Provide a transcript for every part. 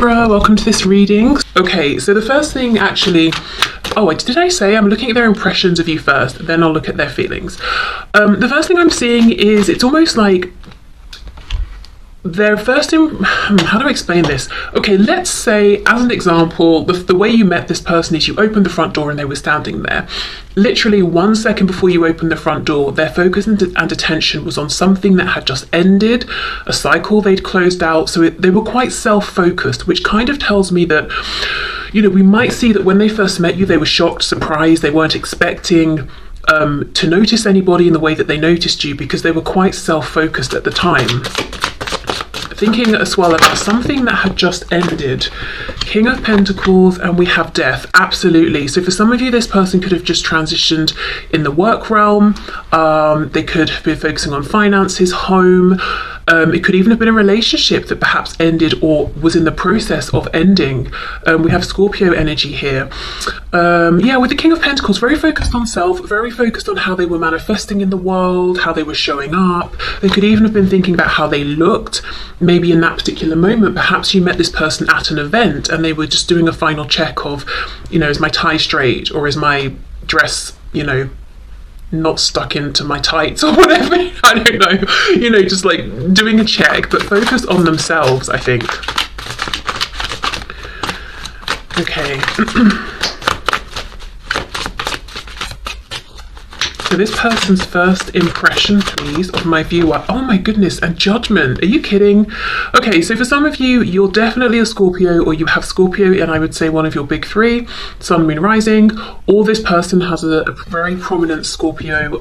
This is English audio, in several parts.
Libra, welcome to this reading. Okay, so the first thing actually, did I say I'm looking at their impressions of you first, then I'll look at their feelings. The first thing I'm seeing is it's almost like their how do I explain this? Okay, let's say, as an example, the way you met this person is you opened the front door and they were standing there. Literally 1 second before you opened the front door, their focus and attention was on something that had just ended, a cycle they'd closed out, so they were quite self-focused, which kind of tells me that, we might see that when they first met you, they were shocked, surprised, they weren't expecting to notice anybody in the way that they noticed you because they were quite self-focused at the time. Thinking as well about something that had just ended. King of Pentacles, and we have Death. Absolutely. So for some of you, this person could have just transitioned in the work realm. They could have been focusing on finances, home. It could even have been a relationship that perhaps ended or was in the process of ending. We have Scorpio energy here. With the King of Pentacles, very focused on self, very focused on how they were manifesting in the world, how they were showing up. They could even have been thinking about how they looked. Maybe in that particular moment, perhaps you met this person at an event and they were just doing a final check of, is my tie straight, or is my dress, not stuck into my tights or whatever. I don't know, just like doing a check, but focused on themselves, I think. Okay. So this person's first impression, please, of my viewer. Oh my goodness, and Judgment. Are you kidding? Okay, so for some of you, you're definitely a Scorpio, or you have Scorpio, and I would say one of your big three, Sun, Moon, Rising, or this person has a very prominent Scorpio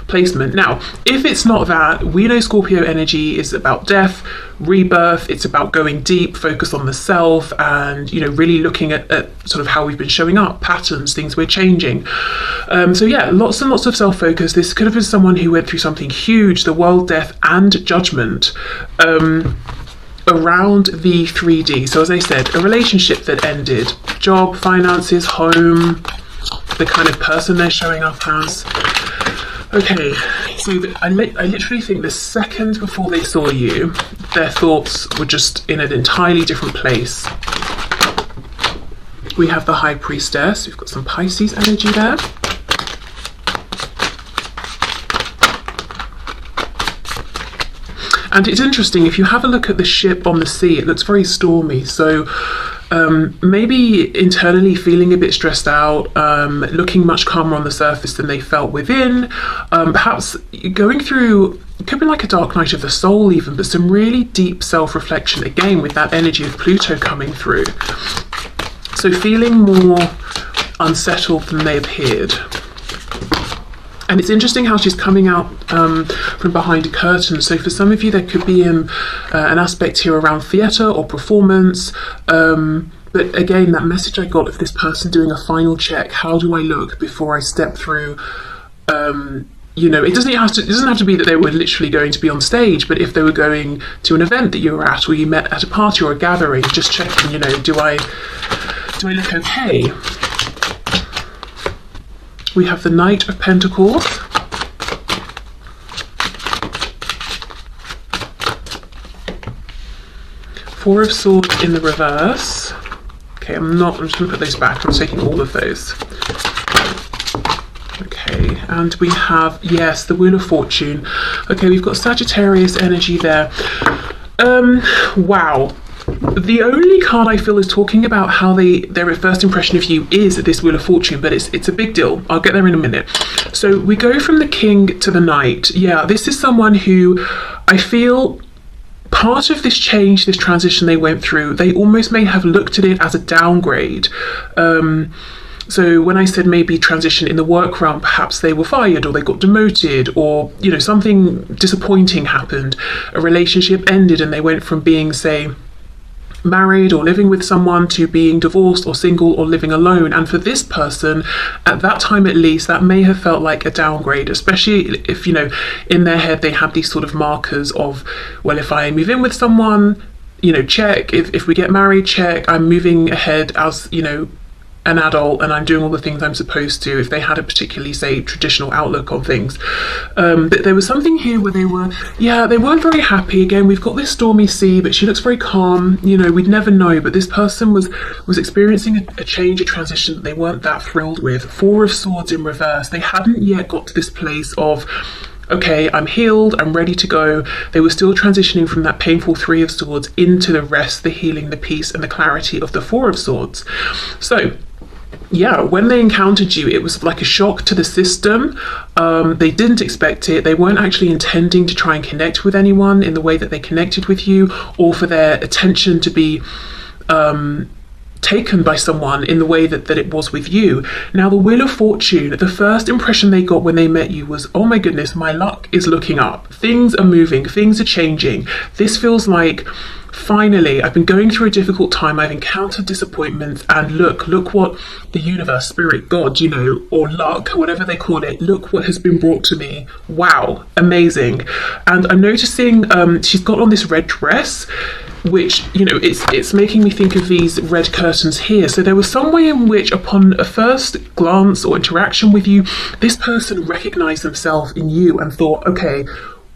placement. Now, if it's not that, we know Scorpio energy is about death, rebirth, it's about going deep, focus on the self, and really looking at sort of how we've been showing up, patterns, things we're changing. Lots and lots of self-focus. This could have been someone who went through something huge, the world, death, and judgment, around the 3D. So as I said, a relationship that ended, job, finances, home, the kind of person they're showing up as. Okay, so I literally think the second before they saw you, their thoughts were just in an entirely different place. We have the High Priestess. We've got some Pisces energy there. And it's interesting, if you have a look at the ship on the sea, it looks very stormy. So maybe internally feeling a bit stressed out, looking much calmer on the surface than they felt within. Perhaps going through, it could be like a dark night of the soul even, but some really deep self-reflection, again, with that energy of Pluto coming through. So feeling more unsettled than they appeared. And it's interesting how she's coming out from behind a curtain. So for some of you, there could be an aspect here around theatre or performance. But again, that message I got of this person doing a final check. How do I look before I step through? It doesn't have to be that they were literally going to be on stage, but if they were going to an event that you were at, or you met at a party or a gathering, just checking, do I look okay? We have the Knight of Pentacles. Four of Swords in the reverse. Okay, I'm just going to put those back. I'm taking all of those. Okay, and we have, yes, the Wheel of Fortune. Okay, we've got Sagittarius energy there. Wow. The only card I feel is talking about how their first impression of you is this Wheel of Fortune, but it's a big deal. I'll get there in a minute. So we go from the King to the Knight. Yeah, this is someone who I feel part of this change, this transition they went through, they almost may have looked at it as a downgrade. So when I said maybe transition in the work realm, perhaps they were fired or they got demoted, or something disappointing happened. A relationship ended and they went from being, say, married or living with someone to being divorced or single or living alone. And for this person, at that time at least, that may have felt like a downgrade, especially if, in their head they had these sort of markers of, well, if I move in with someone, check. If we get married, check. I'm moving ahead as, an adult and I'm doing all the things I'm supposed to, if they had a particularly, say, traditional outlook on things. But there was something here where they weren't very happy. Again, we've got this stormy sea, but she looks very calm. You know, we'd never know, but this person was experiencing a change, a transition that they weren't that thrilled with. Four of Swords in reverse. They hadn't yet got to this place of, okay, I'm healed, I'm ready to go. They were still transitioning from that painful Three of Swords into the rest, the healing, the peace, and the clarity of the Four of Swords. So, yeah, when they encountered you, it was like a shock to the system. They didn't expect it. They weren't actually intending to try and connect with anyone in the way that they connected with you, or for their attention to be taken by someone in the way that it was with you. Now, the Wheel of Fortune, the first impression they got when they met you was, oh my goodness, my luck is looking up. Things are moving, things are changing. This feels like, finally, I've been going through a difficult time, I've encountered disappointments, and look what the universe, spirit, God, you know, or luck, whatever they call it, look what has been brought to me. Wow, amazing. And I'm noticing she's got on this red dress, which, you know, it's making me think of these red curtains here. So there was some way in which, upon a first glance or interaction with you, this person recognized themselves in you and thought, okay,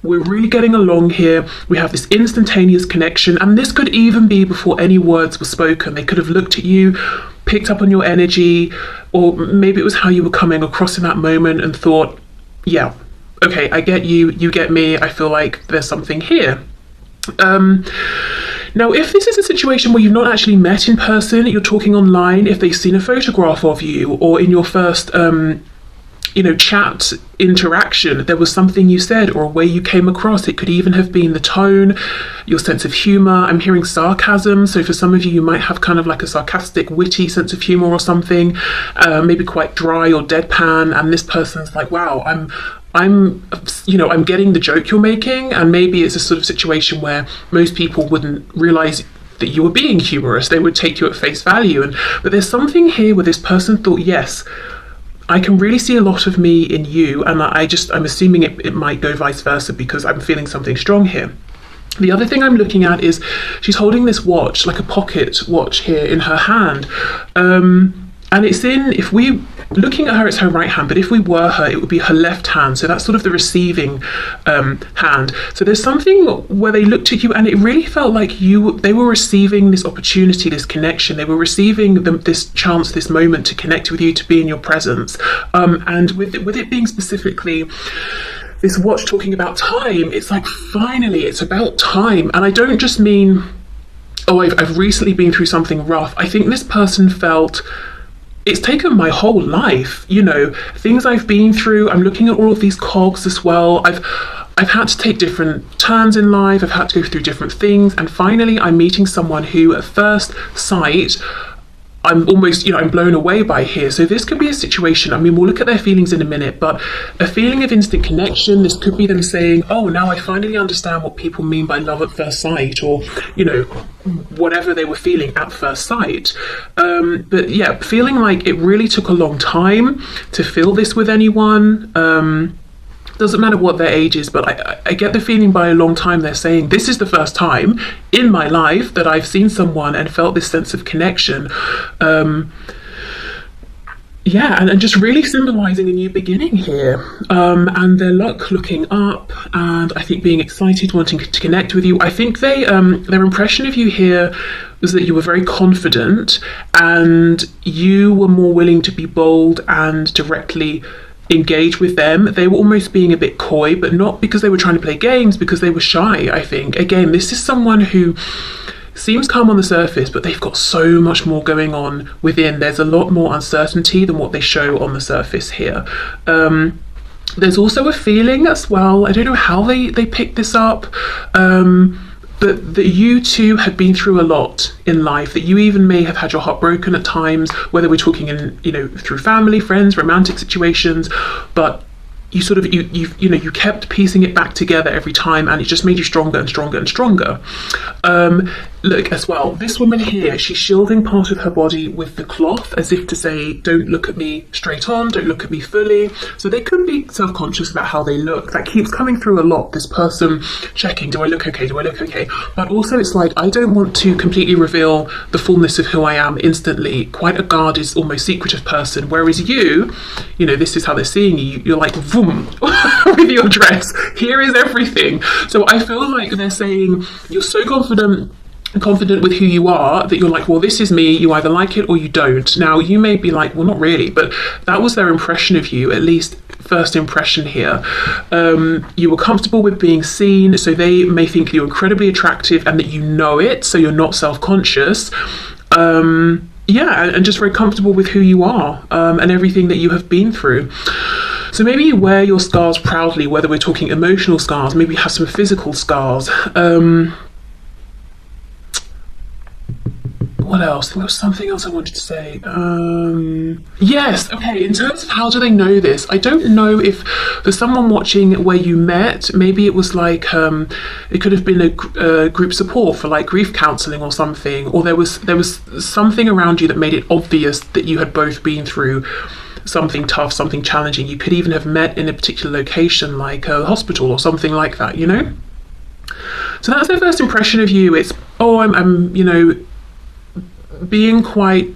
we're really getting along here. We have this instantaneous connection, and this could even be before any words were spoken. They could have looked at you, picked up on your energy, or maybe it was how you were coming across in that moment and thought, yeah, okay, I get you, you get me, I feel like there's something here. Now, if this is a situation where you've not actually met in person, you're talking online, if they've seen a photograph of you, or in your first chat interaction, there was something you said or a way you came across. It could even have been the tone, your sense of humor. I'm hearing sarcasm. So for some of you, you might have kind of like a sarcastic, witty sense of humor or something, maybe quite dry or deadpan. And this person's like, wow, I'm getting the joke you're making. And maybe it's a sort of situation where most people wouldn't realize that you were being humorous. They would take you at face value. But there's something here where this person thought, yes, I can really see a lot of me in you, and I'm assuming it might go vice versa because I'm feeling something strong here. The other thing I'm looking at is she's holding this watch, like a pocket watch here in her hand. And it's looking at her, it's her right hand, but if we were her, it would be her left hand. So that's sort of the receiving hand. So there's something where they looked at you and it really felt like they were receiving this opportunity, this connection. They were receiving this chance, this moment to connect with you, to be in your presence. And with it being specifically this watch talking about time, it's like, finally, it's about time. And I don't just mean, oh, I've recently been through something rough. I think this person felt, it's taken my whole life, things I've been through. I'm looking at all of these cogs as well. I've had to take different turns in life. I've had to go through different things. And finally, I'm meeting someone who at first sight, I'm almost, I'm blown away by here. So this could be a situation, we'll look at their feelings in a minute, but a feeling of instant connection. This could be them saying, oh, now I finally understand what people mean by love at first sight, or, whatever they were feeling at first sight. But yeah, feeling like it really took a long time to feel this with anyone. Doesn't matter what their age is, but I get the feeling by a long time they're saying, this is the first time in my life that I've seen someone and felt this sense of connection. And just really symbolizing a new beginning here. And their luck looking up, and I think being excited, wanting to connect with you. I think their impression of you here was that you were very confident and you were more willing to be bold and directly engage with them. They were almost being a bit coy, but not because they were trying to play games, because they were shy, I think. Again, this is someone who seems calm on the surface, but they've got so much more going on within. There's a lot more uncertainty than what they show on the surface here. There's also a feeling as well, I don't know how they picked this up, but that you two had been through a lot in life, that you even may have had your heart broken at times, whether we're talking in, through family, friends, romantic situations, but you sort of, you kept piecing it back together every time, and it just made you stronger and stronger and stronger. look as well, this woman here, she's shielding part of her body with the cloth as if to say, don't look at me straight on, don't look at me fully. So they could be self-conscious about how they look. That keeps coming through a lot, this person checking, do I look okay, do I look okay? But also it's like, I don't want to completely reveal the fullness of who I am instantly. Quite a guarded, almost secretive person, whereas you know, this is how they're seeing you. You're like, boom, with your dress, here is everything. So I feel like they're saying, you're so confident with who you are that you're like, well, this is me, you either like it or you don't. Now you may be like, well, not really, but that was their impression of you, at least first impression here. You were comfortable with being seen, so they may think you're incredibly attractive and that you know it, so you're not self-conscious. Yeah, and just very comfortable with who you are, and everything that you have been through. So maybe you wear your scars proudly, whether we're talking emotional scars, maybe you have some physical scars. What else? There was something else I wanted to say. Yes, okay, in terms of how do they know this, I don't know if for someone watching where you met, maybe it was like, it could have been a group support for like grief counselling or something, or there was something around you that made it obvious that you had both been through something tough, something challenging. You could even have met in a particular location like a hospital or something like that, you know? So that's their first impression of you. It's, oh, I'm you know, being quite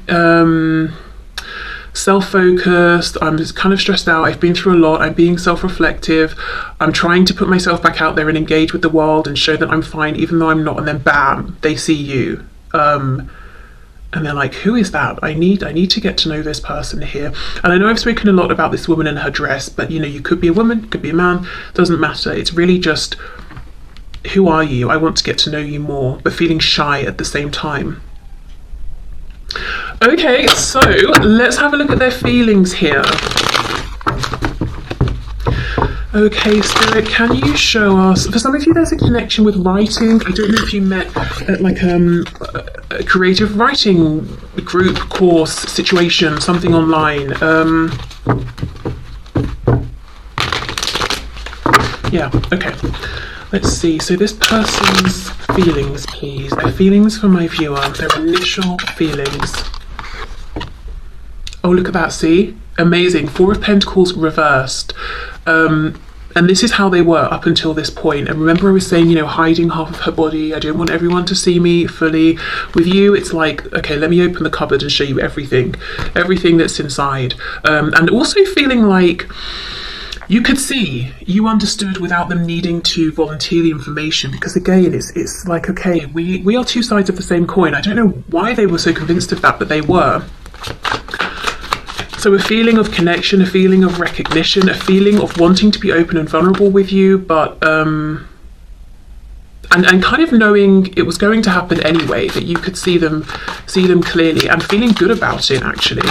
self-focused, I'm just kind of stressed out, I've been through a lot, I'm being self-reflective, I'm trying to put myself back out there and engage with the world and show that I'm fine even though I'm not, and then bam, they see you. And they're like, who is that? I need to get to know this person here. And I know I've spoken a lot about this woman and her dress, but you know, you could be a woman, could be a man, doesn't matter. It's really just, who are you? I want to get to know you more, but feeling shy at the same time. Okay, so let's have a look at their feelings here. Okay, Spirit, can you show us, for some of you there's a connection with writing. I don't know if you met at like a creative writing group, course, situation, something online. Yeah, okay. Let's see, so this person's feelings, please. Their feelings for my viewer, their initial feelings. Oh, look at that, see? Amazing, 4 of Pentacles reversed. And this is how they were up until this point. And remember I was saying, you know, hiding half of her body. I don't want everyone to see me fully. With you, it's like, okay, let me open the cupboard and show you everything that's inside. And also feeling like you could see, you understood without them needing to volunteer the information, because again, it's like, okay, we are 2 sides of the same coin. I don't know why they were so convinced of that, but they were. So a feeling of connection, a feeling of recognition, a feeling of wanting to be open and vulnerable with you, but and kind of knowing it was going to happen anyway, that you could see them clearly, and feeling good about it actually.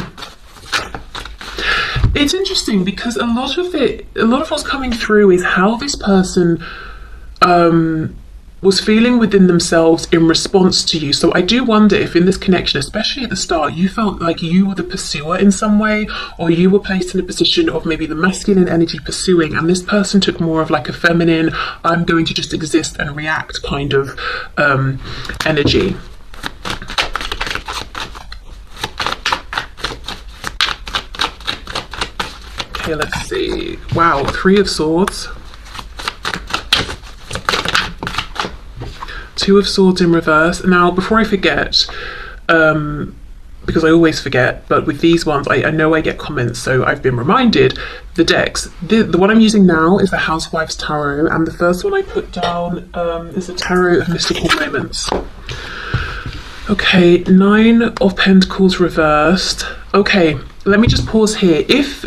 It's interesting because a lot of what's coming through is how this person was feeling within themselves in response to you. So I do wonder if in this connection, especially at the start, you felt like you were the pursuer in some way, or you were placed in a position of maybe the masculine energy pursuing, and this person took more of like a feminine, I'm going to just exist and react kind of energy. Okay, let's see. Wow, 3 of Swords. 2 of Swords in reverse. Now, before I forget, because I always forget, but with these ones, I know I get comments, so I've been reminded. The decks, the one I'm using now is the Housewife's Tarot, and the first one I put down is the Tarot of Mystical Moments. Okay, 9 of Pentacles reversed. Okay, let me just pause here. If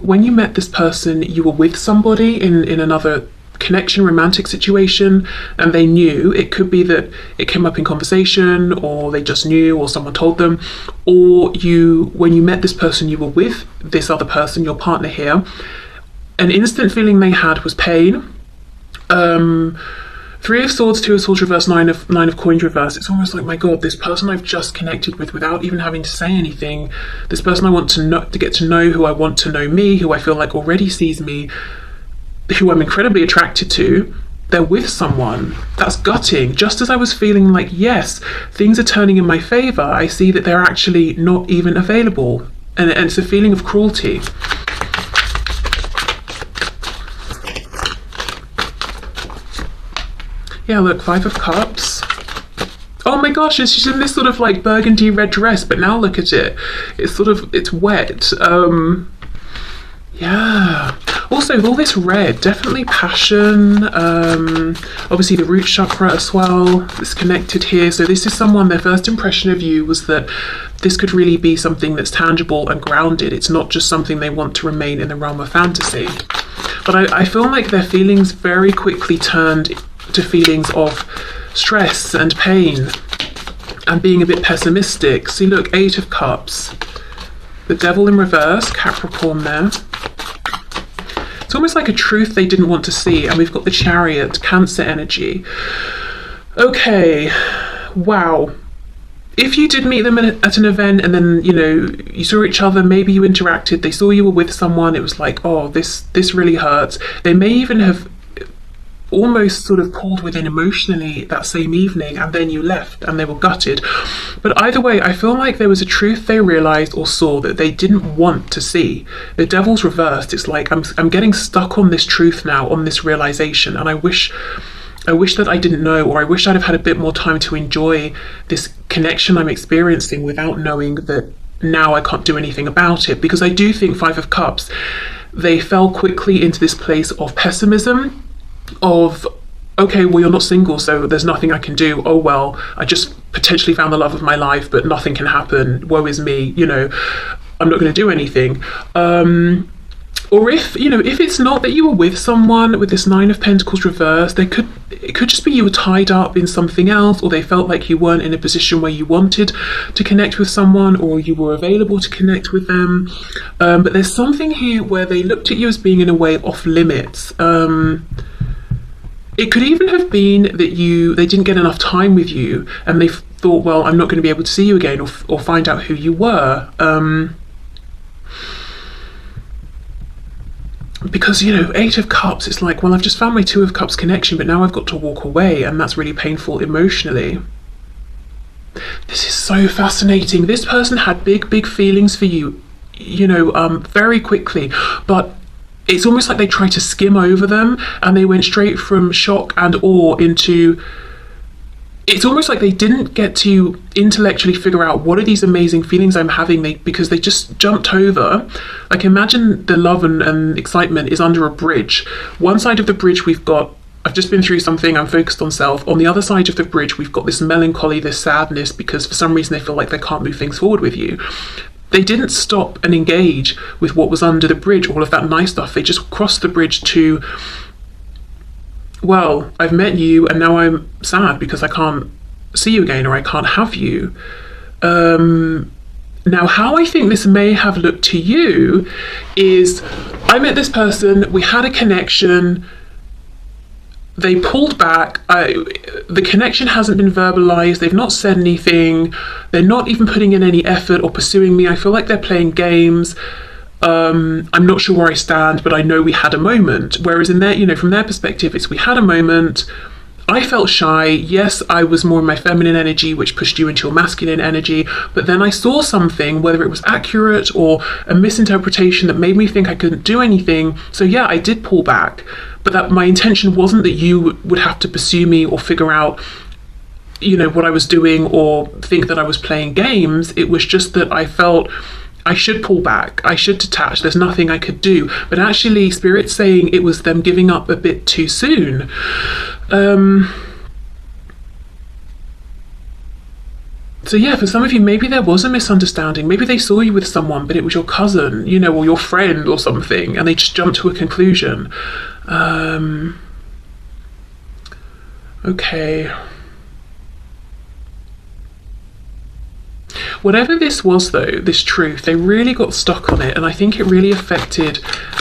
when you met this person, you were with somebody in another connection, romantic situation, and they knew, it could be that it came up in conversation, or they just knew, or someone told them, or when you met this person, you were with this other person, your partner here, an instant feeling they had was pain. 3 of Swords, 2 of Swords reverse, 9 of Coins reverse. It's almost like, my God, this person I've just connected with without even having to say anything, this person I want to get to know, who I want to know me, who I feel like already sees me, who I'm incredibly attracted to, they're with someone. That's gutting. Just as I was feeling like, yes, things are turning in my favor, I see that they're actually not even available. And it's a feeling of cruelty. Yeah, look, 5 of Cups. Oh my gosh, she's in this sort of like burgundy red dress, but now look at it. It's wet. Yeah. Also, with all this red, definitely passion. Obviously the root chakra as well is connected here. So this is someone, their first impression of you was that this could really be something that's tangible and grounded. It's not just something they want to remain in the realm of fantasy. But I feel like their feelings very quickly turned to feelings of stress and pain and being a bit pessimistic. See, look, 8 of Cups. The Devil in reverse, Capricorn there. It's almost like a truth they didn't want to see. And we've got the Chariot, Cancer energy. Okay, wow. If you did meet them at an event and then, you know, you saw each other, maybe you interacted, they saw you were with someone, it was like, oh, this really hurts. They may even have almost sort of pulled within emotionally that same evening, and then you left and they were gutted. But either way, I feel like there was a truth they realized or saw that they didn't want to see. The Devil's reversed. It's like I'm getting stuck on this truth now, on this realization, and I wish that I didn't know, or I wish I'd have had a bit more time to enjoy this connection I'm experiencing without knowing that now I can't do anything about it. Because I do think 5 of Cups, they fell quickly into this place of pessimism, of, okay, well, you're not single, so there's nothing I can do. Oh, well, I just potentially found the love of my life, but nothing can happen. Woe is me, you know, I'm not going to do anything. Or if it's not that you were with someone with this 9 of Pentacles reversed, it could just be you were tied up in something else, or they felt like you weren't in a position where you wanted to connect with someone, or you were available to connect with them. But there's something here where they looked at you as being in a way off limits. It could even have been that they didn't get enough time with you, and they thought, well, I'm not going to be able to see you again or find out who you were. Because, you know, 8 of Cups, it's like, well, I've just found my 2 of Cups connection, but now I've got to walk away, and that's really painful emotionally. This is so fascinating. This person had big feelings for you, you know, very quickly, but it's almost like they tried to skim over them, and they went straight from shock and awe into... It's almost like they didn't get to intellectually figure out what are these amazing feelings I'm having, because they just jumped over. Like, imagine the love and excitement is under a bridge. One side of the bridge we've got, I've just been through something, I'm focused on self. On the other side of the bridge we've got this melancholy, this sadness, because for some reason they feel like they can't move things forward with you. They didn't stop and engage with what was under the bridge, all of that nice stuff. They just crossed the bridge to, well, I've met you and now I'm sad because I can't see you again, or I can't have you. Now, how I think this may have looked to you is, I met this person, we had a connection, they pulled back, the connection hasn't been verbalized, they've not said anything, they're not even putting in any effort or pursuing me. I feel like they're playing games. I'm not sure where I stand, but I know we had a moment. Whereas in their, you know, from their perspective, it's we had a moment, I felt shy, yes, I was more in my feminine energy, which pushed you into your masculine energy, but then I saw something, whether it was accurate or a misinterpretation, that made me think I couldn't do anything. So yeah, I did pull back, but that my intention wasn't that you would have to pursue me or figure out, you know, what I was doing or think that I was playing games. It was just that I felt I should pull back, I should detach, there's nothing I could do. But actually, Spirit's saying it was them giving up a bit too soon. So yeah, for some of you, maybe there was a misunderstanding. Maybe they saw you with someone, but it was your cousin, you know, or your friend or something, and they just jumped to a conclusion. Okay. Whatever this was, though, this truth, they really got stuck on it, and I think it really affected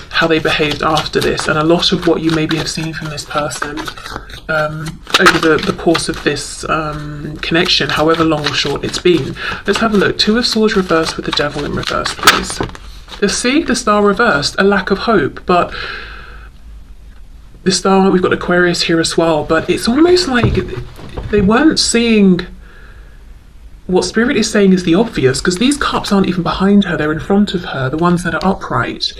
how they behaved after this, and a lot of what you maybe have seen from this person over the course of this connection, however long or short it's been. Let's have a look. 2 of Swords reversed with the Devil in reverse, please. See, the Star reversed, a lack of hope, but the star, we've got Aquarius here as well, but it's almost like they weren't seeing what Spirit is saying is the obvious, because these cups aren't even behind her, they're in front of her, the ones that are upright.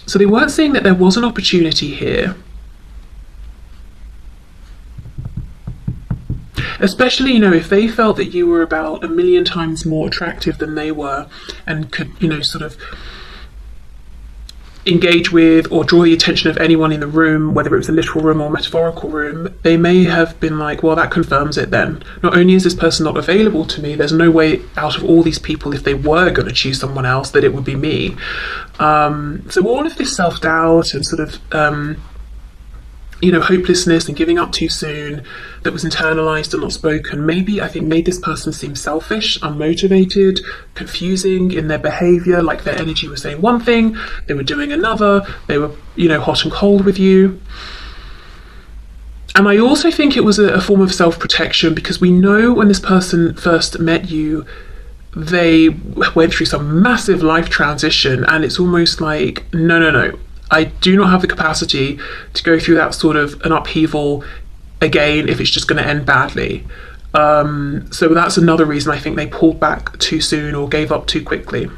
So they weren't seeing that there was an opportunity here. Especially, you know, if they felt that you were about 1,000,000 times more attractive than they were and could, you know, sort of engage with or draw the attention of anyone in the room, whether it was a literal room or metaphorical room, they may have been like, well, that confirms it then. Not only is this person not available to me, there's no way out of all these people, if they were going to choose someone else, that it would be me. So all of this self-doubt and sort of you know, hopelessness and giving up too soon that was internalized and not spoken, maybe, I think, made this person seem selfish, unmotivated, confusing in their behavior, like their energy was saying one thing, they were doing another, they were, you know, hot and cold with you. And I also think it was a form of self-protection, because we know when this person first met you, they went through some massive life transition, and it's almost like, no, I do not have the capacity to go through that sort of an upheaval again if it's just going to end badly. So that's another reason I think they pulled back too soon or gave up too quickly.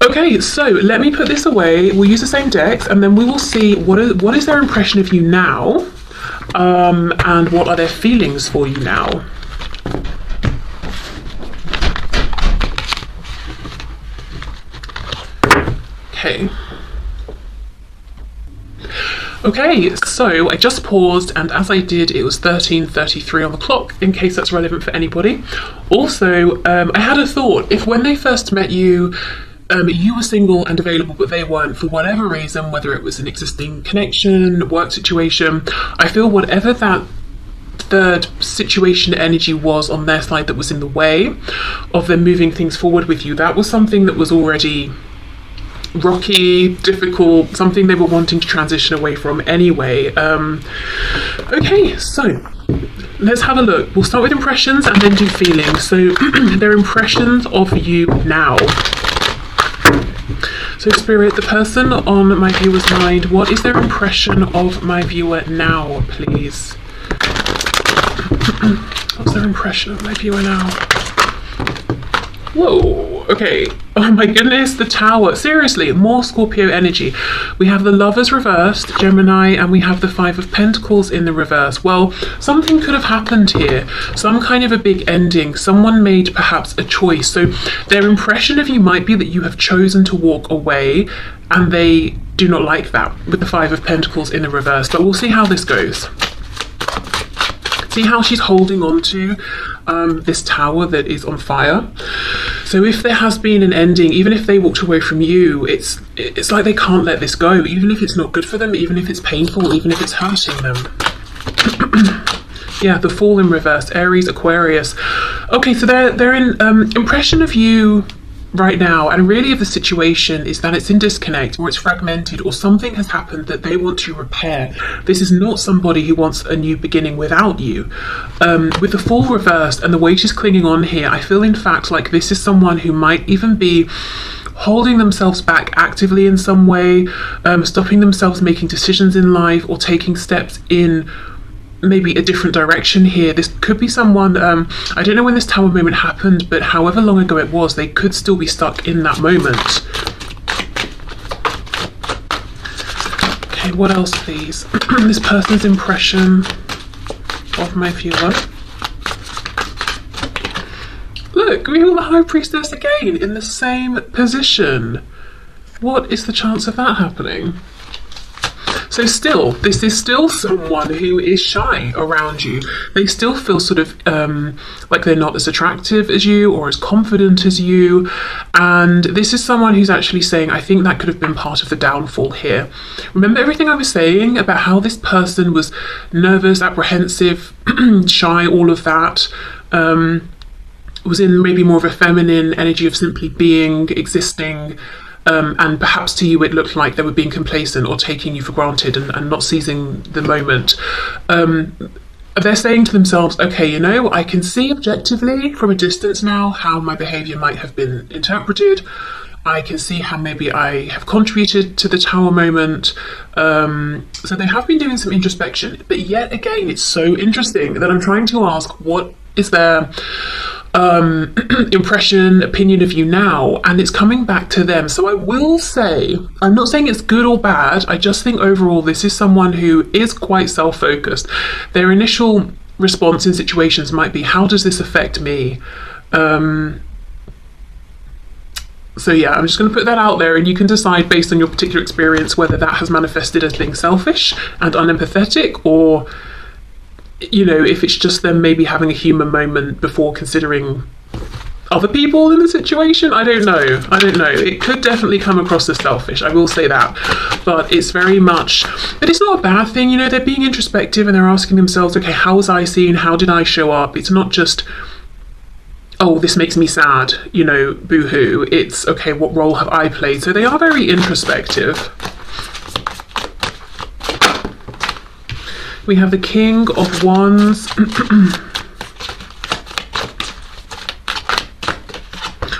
Okay, so let me put this away. We'll use the same decks, and then we will see what is their impression of you now, and what are their feelings for you now. Okay, so I just paused, and as I did, it was 13:33 on the clock, in case that's relevant for anybody. Also, I had a thought. If when they first met you, you were single and available, but they weren't for whatever reason, whether it was an existing connection, work situation, I feel whatever that third situation energy was on their side that was in the way of them moving things forward with you, that was something that was already rocky, difficult, something they were wanting to transition away from anyway. Okay, so let's have a look. We'll start with impressions and then do feelings. So their impressions of you now. So Spirit, the person on my viewer's mind, what is their impression of my viewer now, please? What's their impression of my viewer now? Whoa, okay. Oh my goodness, the Tower. Seriously, more Scorpio energy. We have the Lovers reversed, Gemini, and we have the Five of Pentacles in the reverse. Well, something could have happened here. Some kind of a big ending. Someone made perhaps a choice. So their impression of you might be that you have chosen to walk away, and they do not like that with the Five of Pentacles in the reverse. But we'll see how this goes. See how she's holding on to this Tower that is on fire. So if there has been an ending, even if they walked away from you, it's like they can't let this go, even if it's not good for them, even if it's painful, even if it's hurting them. Yeah, the Fool in reverse, Aries, Aquarius. Okay, so their impression of you right now, and really of the situation, is that it's in disconnect, or it's fragmented, or something has happened that they want to repair. This is not somebody who wants a new beginning without you. With the Fool reversed and the way she's clinging on here, I feel in fact like this is someone who might even be holding themselves back actively in some way, stopping themselves making decisions in life, or taking steps in maybe a different direction here. This could be someone, I don't know when this Tower moment happened, but however long ago it was, they could still be stuck in that moment. Okay, what else please? This person's impression of my viewer. Look, we have the High Priestess again in the same position. What is the chance of that happening? So still, this is still someone who is shy around you. They still feel sort of like they're not as attractive as you or as confident as you. And this is someone who's actually saying, I think that could have been part of the downfall here. Remember everything I was saying about how this person was nervous, apprehensive, shy, all of that. Was in maybe more of a feminine energy of simply being, existing. And perhaps to you it looked like they were being complacent or taking you for granted and not seizing the moment. They're saying to themselves, okay, you know, I can see objectively from a distance now how my behaviour might have been interpreted. I can see how maybe I have contributed to the Tower moment. So they have been doing some introspection, but yet again, it's so interesting that I'm trying to ask, what is their impression, opinion of you now? And it's coming back to them. So I will say, I'm not saying it's good or bad, I just think overall this is someone who is quite self-focused. Their initial response in situations might be, how does this affect me? So yeah, I'm just going to put that out there, and you can decide based on your particular experience whether that has manifested as being selfish and unempathetic, or, you know, if it's just them maybe having a human moment before considering other people in the situation. I don't know. It could definitely come across as selfish, I will say that. But it's very much, but it's not a bad thing, you know, they're being introspective and they're asking themselves, okay, how was I seen? How did I show up? It's not just, oh, this makes me sad, you know, boo-hoo. It's, okay, what role have I played? So they are very introspective. We have the King of Wands.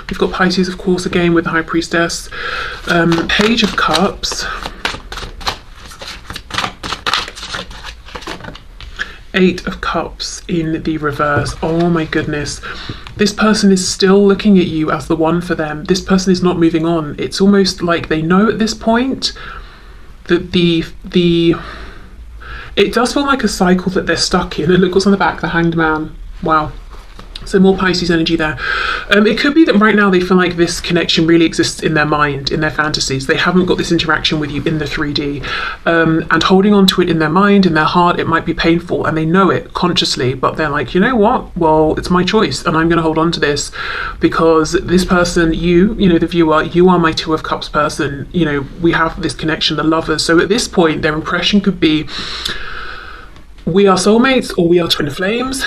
We've got Pisces, of course, again with the High Priestess. Page of Cups. Eight of Cups in the reverse. Oh my goodness. This person is still looking at you as the one for them. This person is not moving on. It's almost like they know at this point that it does feel like a cycle that they're stuck in. And look what's on the back, the Hanged Man. Wow. So more Pisces energy there. It could be that right now they feel like this connection really exists in their mind, in their fantasies. They haven't got this interaction with you in the 3D. And holding on to it in their mind, in their heart, it might be painful, and they know it consciously, but they're like, you know what? Well, it's my choice, and I'm going to hold on to this because this person, you know, the viewer, you are my Two of Cups person. You know, we have this connection, the lovers. So at this point, their impression could be, we are soulmates or we are twin flames.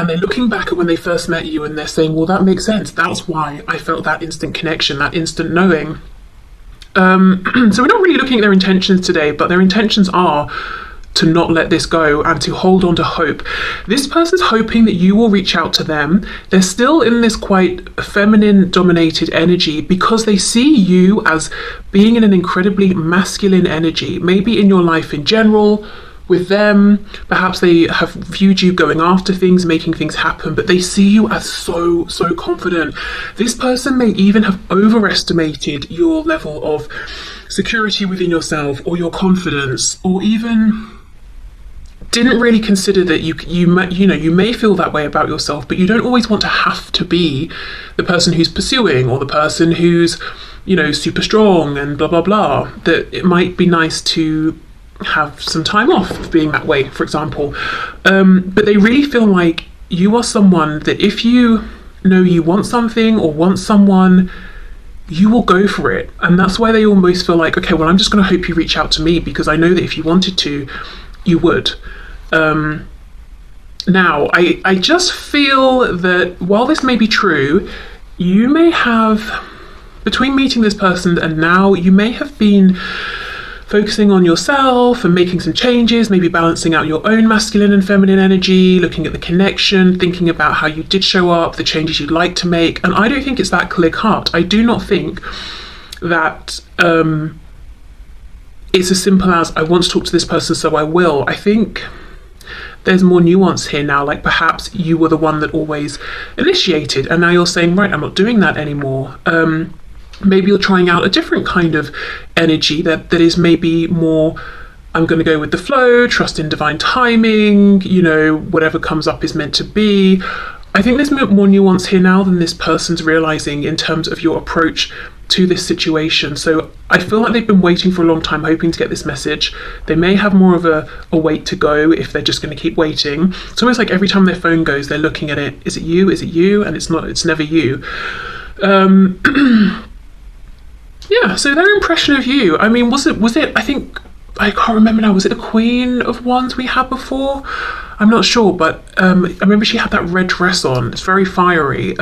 And they're looking back at when they first met you and they're saying, well, that makes sense. That's why I felt that instant connection, that instant knowing. So we're not really looking at their intentions today, but their intentions are to not let this go and to hold on to hope. This person's hoping that you will reach out to them. They're still in this quite feminine dominated energy because they see you as being in an incredibly masculine energy, maybe in your life in general. With them, perhaps they have viewed you going after things, making things happen, but they see you as so confident. This person may even have overestimated your level of security within yourself or your confidence, or even didn't really consider that you may feel that way about yourself, but you don't always want to have to be the person who's pursuing or the person who's, you know, super strong and blah blah blah. That it might be nice to have some time off of being that way, for example. But they really feel like you are someone that if you know you want something or want someone, you will go for it. And that's why they almost feel like, okay, well, I'm just going to hope you reach out to me because I know that if you wanted to, you would. Now, I just feel that while this may be true, you may have, between meeting this person and now, you may have been focusing on yourself and making some changes, maybe balancing out your own masculine and feminine energy, looking at the connection, thinking about how you did show up, the changes you'd like to make. And I don't think it's that clear cut. I do not think that it's as simple as, I want to talk to this person, so I will. I think there's more nuance here now, like perhaps you were the one that always initiated and now you're saying, right, I'm not doing that anymore. Maybe you're trying out a different kind of energy that is maybe more, I'm going to go with the flow, trust in divine timing, you know, whatever comes up is meant to be. I think there's more nuance here now than this person's realizing in terms of your approach to this situation. So I feel like they've been waiting for a long time, hoping to get this message. They may have more of a wait to go if they're just going to keep waiting. It's almost like every time their phone goes, they're looking at it. Is it you? Is it you? And it's not, it's never you. Yeah, so their impression of you, I mean, was it, I think, I can't remember now, was it the Queen of Wands we had before? I'm not sure, but I remember she had that red dress on. It's very fiery. We've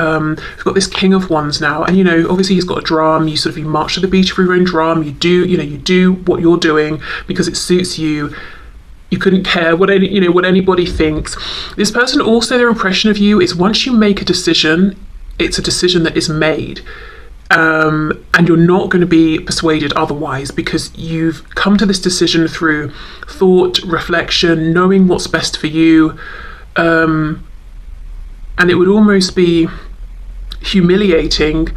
got this King of Wands now, and, you know, obviously he's got a drum. You sort of, you march to the beat of your own drum. You do what you're doing because it suits you. You couldn't care what anybody thinks. This person also, their impression of you is once you make a decision, it's a decision that is made. and you're not going to be persuaded otherwise, because you've come to this decision through thought, reflection, knowing what's best for you. And it would almost be humiliating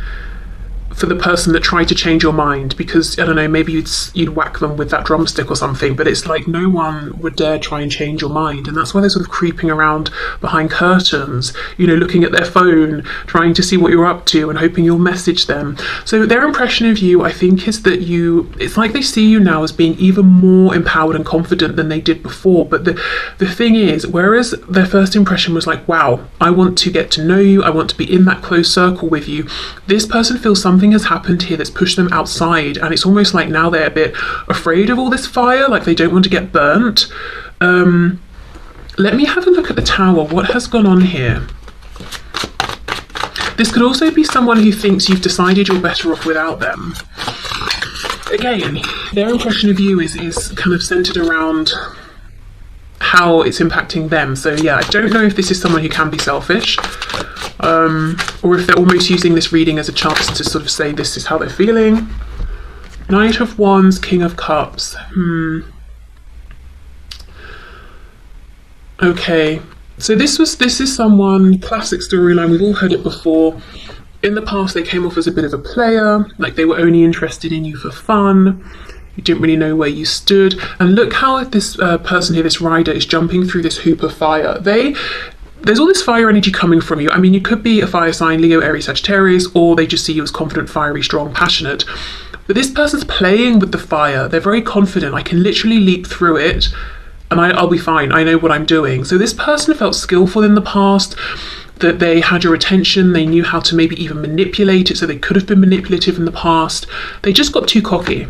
for the person that tried to change your mind, because I don't know, maybe you'd whack them with that drumstick or something, but it's like no one would dare try and change your mind. And that's why they're sort of creeping around behind curtains, looking at their phone, trying to see what you're up to and hoping you'll message them. So their impression of you, I think, is that it's like they see you now as being even more empowered and confident than they did before. But the thing is, whereas their first impression was like, wow, I want to get to know you, I want to be in that close circle with you, this person feels something has happened here that's pushed them outside, and it's almost like now they're a bit afraid of all this fire, like they don't want to get burnt. Let me have a look at the Tower. What has gone on here? This could also be someone who thinks you've decided you're better off without them. Again, their impression of you is kind of centered around how it's impacting them. So yeah, I don't know if this is someone who can be selfish, or if they're almost using this reading as a chance to sort of say this is how they're feeling. Knight of Wands, King of Cups. Okay, so this is someone, classic storyline, we've all heard it before. In the past they came off as a bit of a player, like they were only interested in you for fun. You didn't really know where you stood. And look how this person here, this rider, is jumping through this hoop of fire. There's all this fire energy coming from you. I mean, you could be a fire sign, Leo, Aries, Sagittarius, or they just see you as confident, fiery, strong, passionate. But this person's playing with the fire. They're very confident. I can literally leap through it and I'll be fine. I know what I'm doing. So this person felt skillful in the past, that they had your attention, they knew how to maybe even manipulate it, so they could have been manipulative in the past. They just got too cocky.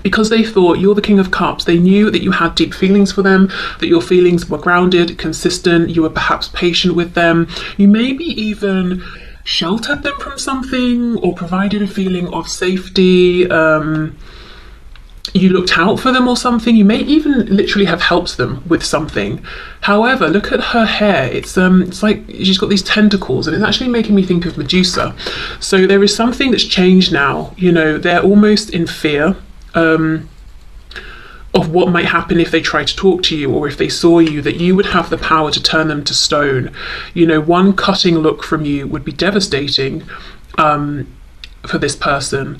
Because they thought you're the King of Cups. They knew that you had deep feelings for them, that your feelings were grounded, consistent, you were perhaps patient with them. You maybe even sheltered them from something or provided a feeling of safety. You looked out for them or something. You may even literally have helped them with something. However, look at her hair. It's like she's got these tentacles, and it's actually making me think of Medusa. So there is something that's changed now. They're almost in fear of what might happen if they try to talk to you, or if they saw you, that you would have the power to turn them to stone. One cutting look from you would be devastating for this person.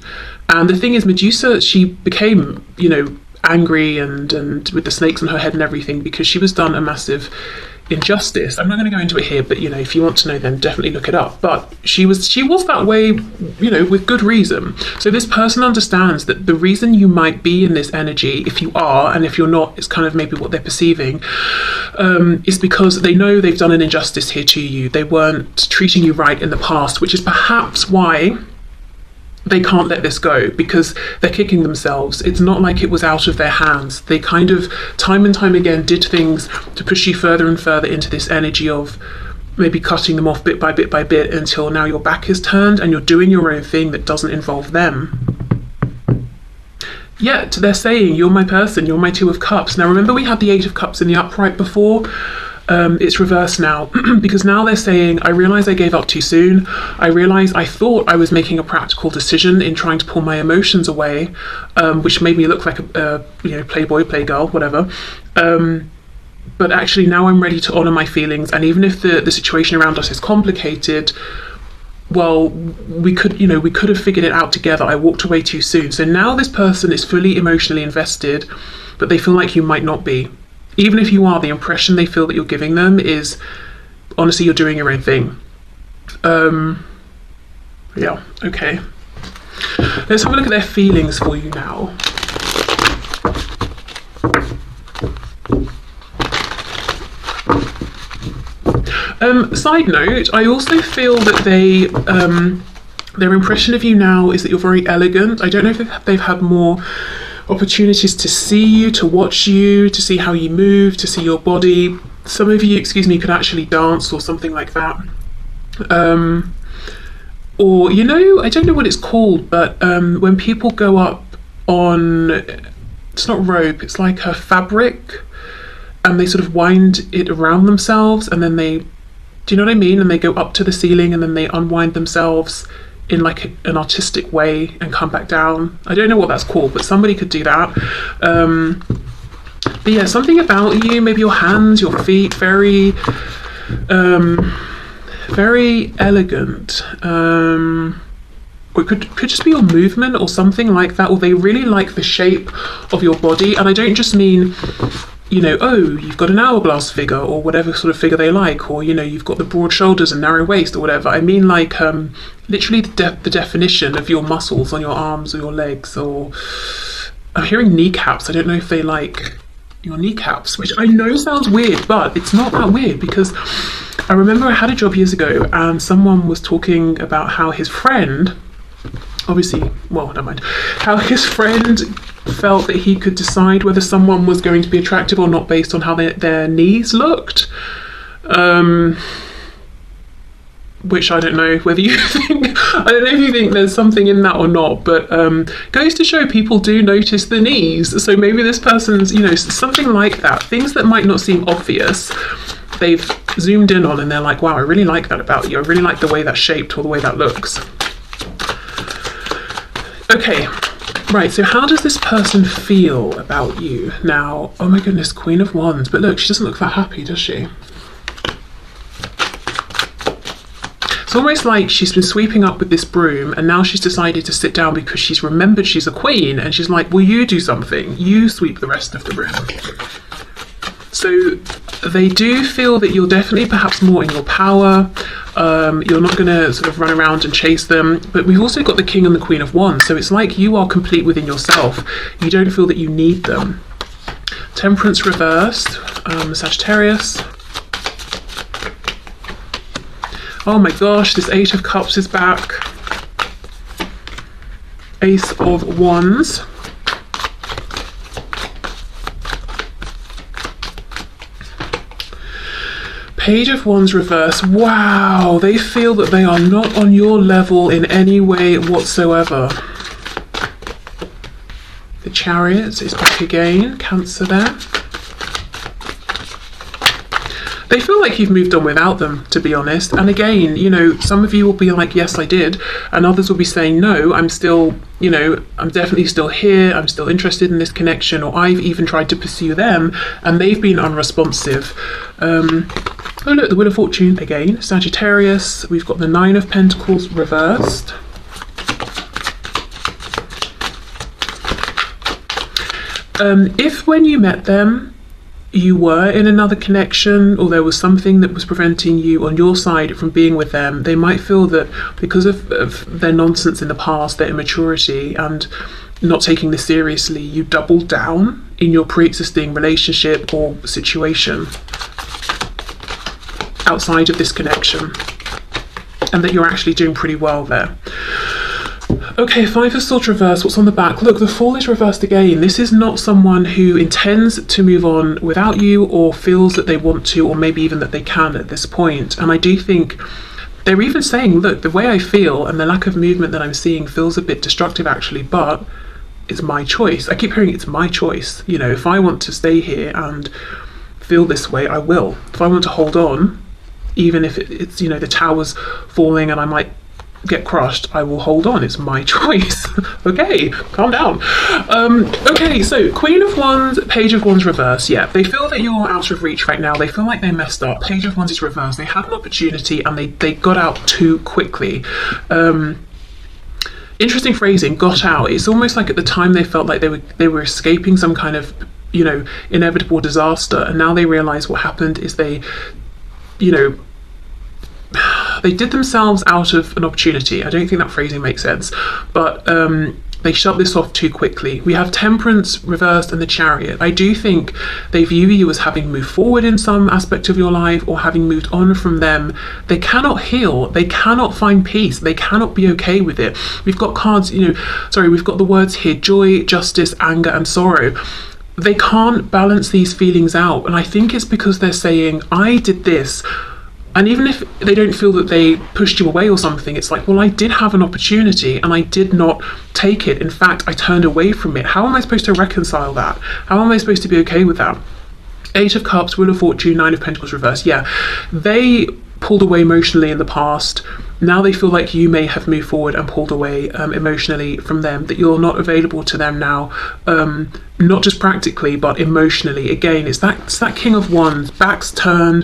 And the thing is, Medusa, she became, angry and with the snakes on her head and everything, because she was done a massive injustice. I'm not going to go into it here, but if you want to know, then definitely look it up. But she was that way, with good reason. So this person understands that the reason you might be in this energy, if you are, and if you're not, it's kind of maybe what they're perceiving, is because they know they've done an injustice here to you. They weren't treating you right in the past, which is perhaps why they can't let this go, because they're kicking themselves. It's not like it was out of their hands. They kind of, time and time again, did things to push you further and further into this energy of maybe cutting them off bit by bit until now your back is turned and you're doing your own thing that doesn't involve them. Yet they're saying, you're my person, you're my Two of Cups. Now remember, we had the Eight of Cups in the upright before. It's reversed now, because now they're saying, I realise I gave up too soon. I realise I thought I was making a practical decision in trying to pull my emotions away, which made me look like a playboy, playgirl, whatever. But actually now I'm ready to honour my feelings, and even if the situation around us is complicated, well, we could have figured it out together. I walked away too soon. So now this person is fully emotionally invested, but they feel like you might not be. Even if you are, the impression they feel that you're giving them is, honestly, you're doing your own thing. Yeah, okay. Let's have a look at their feelings for you now. Side note, I also feel that their impression of you now is that you're very elegant. I don't know if they've had more opportunities to see you, to watch you, to see how you move, to see your body. Some of you, could actually dance or something like that. Or, I don't know what it's called, but when people go up on, it's not rope, it's like a fabric, and they sort of wind it around themselves, and then do you know what I mean? And they go up to the ceiling and then they unwind themselves in like an artistic way and come back down. I don't know what that's called, but somebody could do that. But yeah, something about you, maybe your hands, your feet, very elegant. Or it could just be your movement or something like that, or they really like the shape of your body. And I don't just mean, you know, oh, you've got an hourglass figure or whatever sort of figure they like, or, you know, you've got the broad shoulders and narrow waist or whatever. I mean like literally the definition of your muscles on your arms or your legs, or I'm hearing kneecaps. I don't know if they like your kneecaps, which I know sounds weird, but it's not that weird, because I remember I had a job years ago and someone was talking about how his friend, obviously, well, never mind, how his friend felt that he could decide whether someone was going to be attractive or not based on how their knees looked. Which I don't know whether you think, I don't know if you think there's something in that or not, but goes to show people do notice the knees. So maybe this person's, you know, something like that, things that might not seem obvious, they've zoomed in on and they're like, wow, I really like that about you. I really like the way that's shaped or the way that looks. Okay, right, so how does this person feel about you now? Oh my goodness, Queen of Wands. But look, she doesn't look that happy, does she? It's almost like she's been sweeping up with this broom and now she's decided to sit down because she's remembered she's a queen, and she's like, well, you do something. You sweep the rest of the room. So they do feel that you're definitely perhaps more in your power. You're not going to sort of run around and chase them. But we've also got the King and the Queen of Wands. So it's like you are complete within yourself. You don't feel that you need them. Temperance reversed, Sagittarius. Oh my gosh, this Eight of Cups is back. Ace of Wands. Page of Wands reverse. Wow, they feel that they are not on your level in any way whatsoever. The Chariot is back again. Cancer there. They feel like you've moved on without them, to be honest. And again, you know, some of you will be like, yes, I did. And others will be saying, no, I'm still, you know, I'm definitely still here. I'm still interested in this connection. Or I've even tried to pursue them and they've been unresponsive. Oh look, the Wheel of Fortune again. Sagittarius. We've got the Nine of Pentacles reversed. If when you met them, you were in another connection, or there was something that was preventing you on your side from being with them, they might feel that because of their nonsense in the past, their immaturity and not taking this seriously, you doubled down in your pre-existing relationship or situation outside of this connection, and that you're actually doing pretty well there. Okay, Five of Swords reversed. What's on the back? Look, the Fool is reversed again. This is not someone who intends to move on without you, or feels that they want to, or maybe even that they can at this point. And I do think they're even saying, look, the way I feel and the lack of movement that I'm seeing feels a bit destructive actually, but it's my choice. I keep hearing it's my choice. You know, if I want to stay here and feel this way, I will. If I want to hold on, even if it's, you know, the tower's falling and I might get crushed, I will hold on. It's my choice. Okay, calm down. Okay, so Queen of Wands, Page of Wands reverse. Yeah, they feel that you're out of reach right now. They feel like they messed up. Page of Wands is reversed. They had an opportunity and they got out too quickly. Interesting phrasing, got out. It's almost like at the time they felt like they were escaping some kind of, you know, inevitable disaster, and now they realize what happened is they, you know, they did themselves out of an opportunity. I don't think that phrasing makes sense, but they shut this off too quickly. We have Temperance reversed and the Chariot. I do think they view you as having moved forward in some aspect of your life, or having moved on from them. They cannot heal. They cannot find peace. They cannot be okay with it. We've got cards, you know, sorry, we've got the words here: joy, justice, anger, and sorrow. They can't balance these feelings out. And I think it's because they're saying, I did this. And even if they don't feel that they pushed you away or something, it's like, well, I did have an opportunity and I did not take it. In fact, I turned away from it. How am I supposed to reconcile that? How am I supposed to be okay with that? Eight of Cups, Wheel of Fortune, Nine of Pentacles reverse. Yeah, they pulled away emotionally in the past. Now they feel like you may have moved forward and pulled away emotionally from them, that you're not available to them now, not just practically but emotionally. Again, it's that King of Wands, back's turned,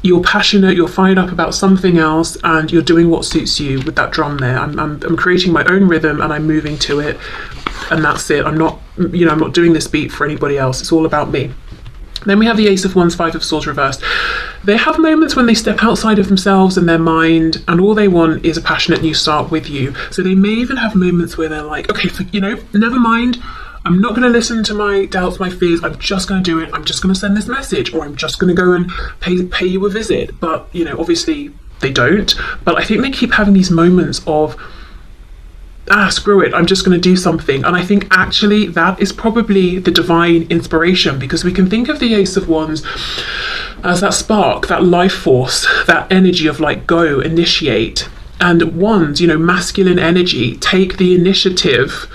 you're passionate, you're fired up about something else, and you're doing what suits you with that drum there. I'm creating my own rhythm and I'm moving to it, and that's it. I'm not doing this beat for anybody else. It's all about me. Then we have the Ace of Wands, Five of Swords reversed. They have moments when they step outside of themselves and their mind, and all they want is a passionate new start with you. So they may even have moments where they're like, okay, never mind. I'm not going to listen to my doubts, my fears. I'm just going to do it. I'm just going to send this message, or I'm just going to go and pay you a visit. But, obviously they don't. But I think they keep having these moments of, screw it, I'm just going to do something. And I think actually that is probably the divine inspiration, because we can think of the Ace of Wands as that spark, that life force, that energy of like, go, initiate. And Wands, masculine energy, take the initiative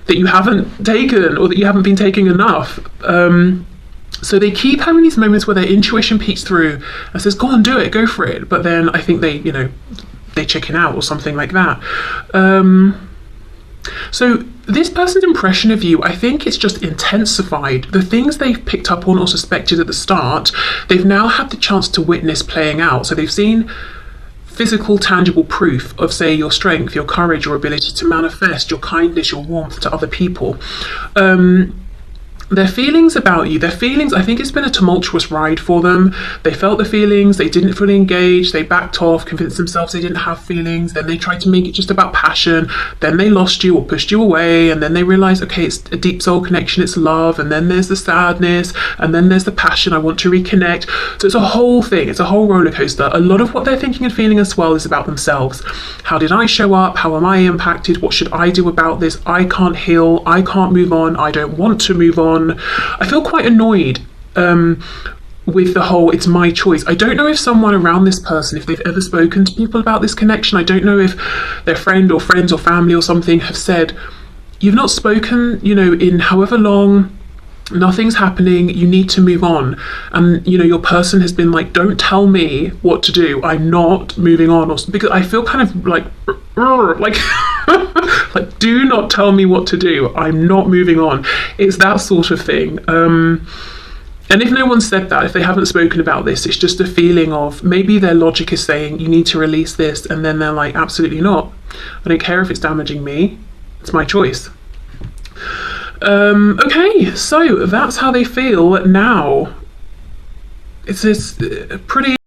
that you haven't taken, or that you haven't been taking enough. So they keep having these moments where their intuition peeks through and says, go on, do it, go for it. But then I think they chicken out or something like that. So this person's impression of you, I think it's just intensified. The things they've picked up on or suspected at the start, they've now had the chance to witness playing out. So they've seen physical, tangible proof of, say, your strength, your courage, your ability to manifest, your kindness, your warmth to other people. Their feelings about you, I think it's been a tumultuous ride for them. They felt the feelings, they didn't fully engage, they backed off, convinced themselves they didn't have feelings, then they tried to make it just about passion, then they lost you or pushed you away, and then they realized, okay, it's a deep soul connection, it's love, and then there's the sadness, and then there's the passion, I want to reconnect. So it's a whole thing, it's a whole roller coaster. A lot of what they're thinking and feeling as well is about themselves. How did I show up? How am I impacted? What should I do about this? I can't heal, I can't move on, I don't want to move on. I feel quite annoyed with the whole it's my choice. I don't know if someone around this person, if they've ever spoken to people about this connection. I don't know if their friend or friends or family or something have said, you've not spoken, in however long, nothing's happening, you need to move on. And your person has been like, don't tell me what to do, I'm not moving on. Or because I feel kind of like like, do not tell me what to do, I'm not moving on. It's that sort of thing. And if no one said that, if they haven't spoken about this, it's just a feeling of, maybe their logic is saying you need to release this, and then they're like, absolutely not, I don't care if it's damaging me, it's my choice. Okay, so that's how they feel now. It's this pretty